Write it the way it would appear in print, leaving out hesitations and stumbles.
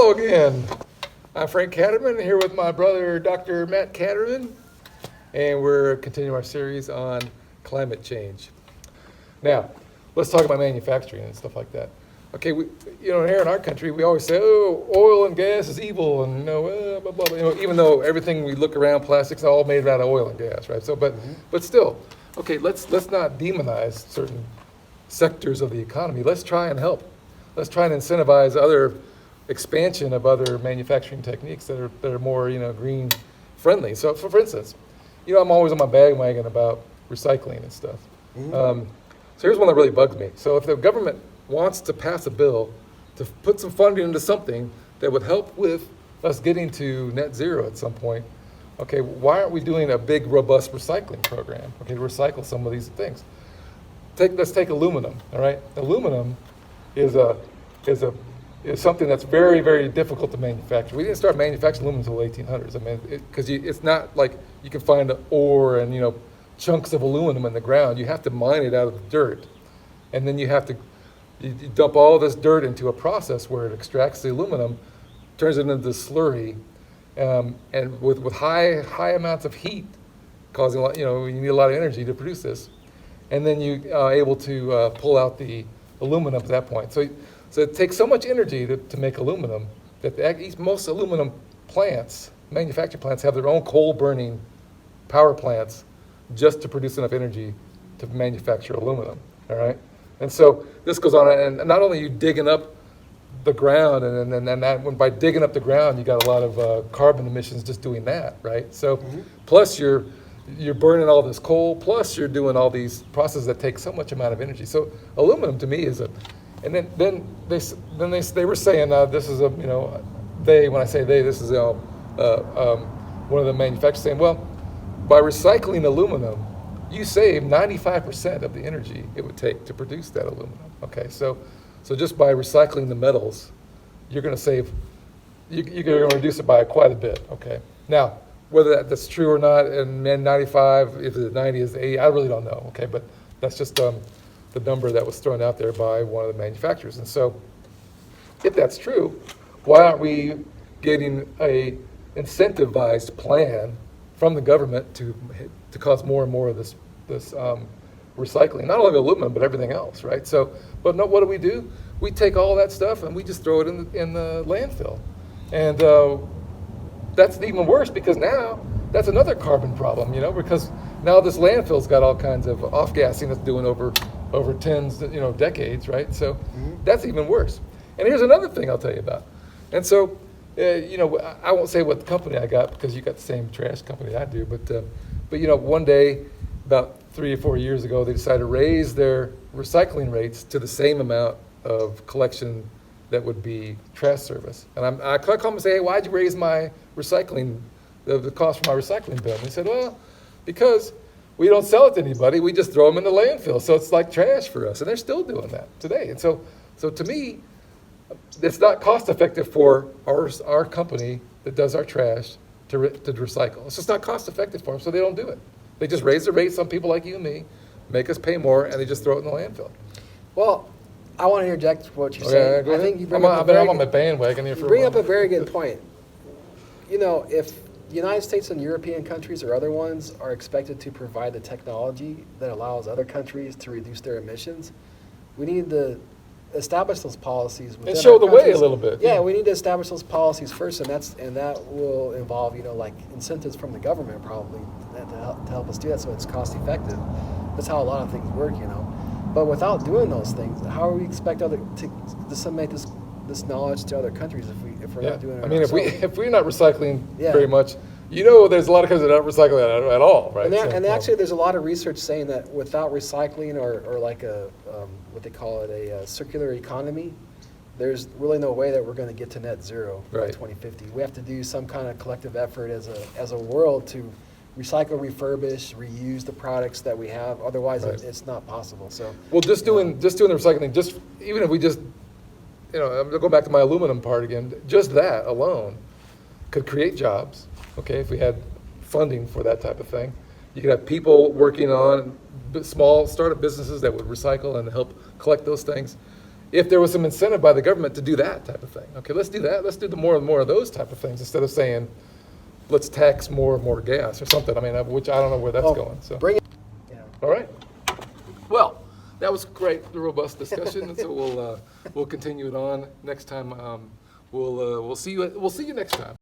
Hello again. I'm Frank Catterman here with my brother, Dr. Matt Catterman, and we're continuing our series on climate change. Now, let's talk about manufacturing and stuff like that. Okay, here in our country, we always say, oh, oil and gas is evil, and blah, blah, blah. Even though everything we look around, plastics, all made out of oil and gas, right? So, but still, okay, let's not demonize certain sectors of the economy. Let's try and help. Let's try and incentivize other expansion of other manufacturing techniques that are more, green friendly. So, for instance, I'm always on my bandwagon about recycling and stuff. So here's one that really bugs me. So if the government wants to pass a bill to put some funding into something that would help with us getting to net zero at some point, okay, why aren't we doing a big, robust recycling program, okay, to recycle some of these things? Let's take aluminum, all right? Aluminum is something that's very, very difficult to manufacture. We didn't start manufacturing aluminum until the 1800s. I mean, because it's not like you can find ore and, chunks of aluminum in the ground. You have to mine it out of the dirt. And then you dump all this dirt into a process where it extracts the aluminum, turns it into slurry, and with high amounts of heat, causing a lot, you need a lot of energy to produce this. And then you are able to pull out the aluminum at that point. So it takes so much energy to make aluminum that most aluminum plants, manufacturing plants, have their own coal-burning power plants just to produce enough energy to manufacture aluminum, all right? And so this goes on, and not only are you digging up the ground, and by digging up the ground, you got a lot of carbon emissions just doing that, right? So plus you're burning all this coal, plus you're doing all these processes that take so much amount of energy. So aluminum to me is and then they were saying this is when I say they, this is one of the manufacturers saying, well, by recycling aluminum, you save 95% of the energy it would take to produce that aluminum. Okay, so just by recycling the metals, you're going to save, you're going to reduce it by quite a bit. Okay, now whether that's true or not, and 95, if it's 90, is 80, I really don't know. Okay, but that's just the number that was thrown out there by one of the manufacturers. And so, if that's true, why aren't we getting a incentivized plan from the government to cause more and more of this recycling, not only of aluminum but everything else, right? So, but no, what do? We take all that stuff and we just throw it in the landfill, and that's even worse because now that's another carbon problem, because now this landfill's got all kinds of off-gassing that's doing over tens, decades, right? So that's even worse. And here's another thing I'll tell you about. And so, I won't say what company I got because you got the same trash company I do, but one day, about 3 or 4 years ago, they decided to raise their recycling rates to the same amount of collection that would be trash service. And I call them and say, hey, why'd you raise my recycling, the cost for my recycling bill? And they said, well, because we don't sell it to anybody, we just throw them in the landfill. So it's like trash for us. And they're still doing that today. And so to me, it's not cost effective for our company that does our trash to recycle. It's just not cost effective for them, so they don't do it. They just raise the rates on people like you and me, make us pay more, and they just throw it in the landfill. Well, I want to interject what you're saying. I think you bring up I'm on my bandwagon here for a while. You bring up a very good point. If the United States and European countries or other ones are expected to provide the technology that allows other countries to reduce their emissions, we need to establish those policies and show the way a little bit. Yeah, we need to establish those policies first, and that will involve like incentives from the government probably to help us do that, so it's cost effective. That's how a lot of things work, But without doing those things, how are we expect to disseminate this knowledge to other countries if we're not doing it? I mean, if we're not recycling very much, there's a lot of countries that don't recycle at all, right? Actually, there's a lot of research saying that without recycling or like what they call it, a circular economy, there's really no way that we're going to get to net zero by 2050. We have to do some kind of collective effort as a world to recycle, refurbish, reuse the products that we have. Otherwise, it's not possible. So, well, just doing the recycling, even if we just, I'm going back to my aluminum part again. Just that alone could create jobs. Okay, if we had funding for that type of thing, you could have people working on small startup businesses that would recycle and help collect those things. if there was some incentive by the government to do that type of thing. Okay, let's do that. Let's do the more and more of those type of things instead of saying, let's tax more and more gas or something. I mean, which I don't know where that's Oh, going. So, Bring it, yeah. all right. Well, that was great, the robust discussion, and so we'll continue it on next time. We'll see you next time.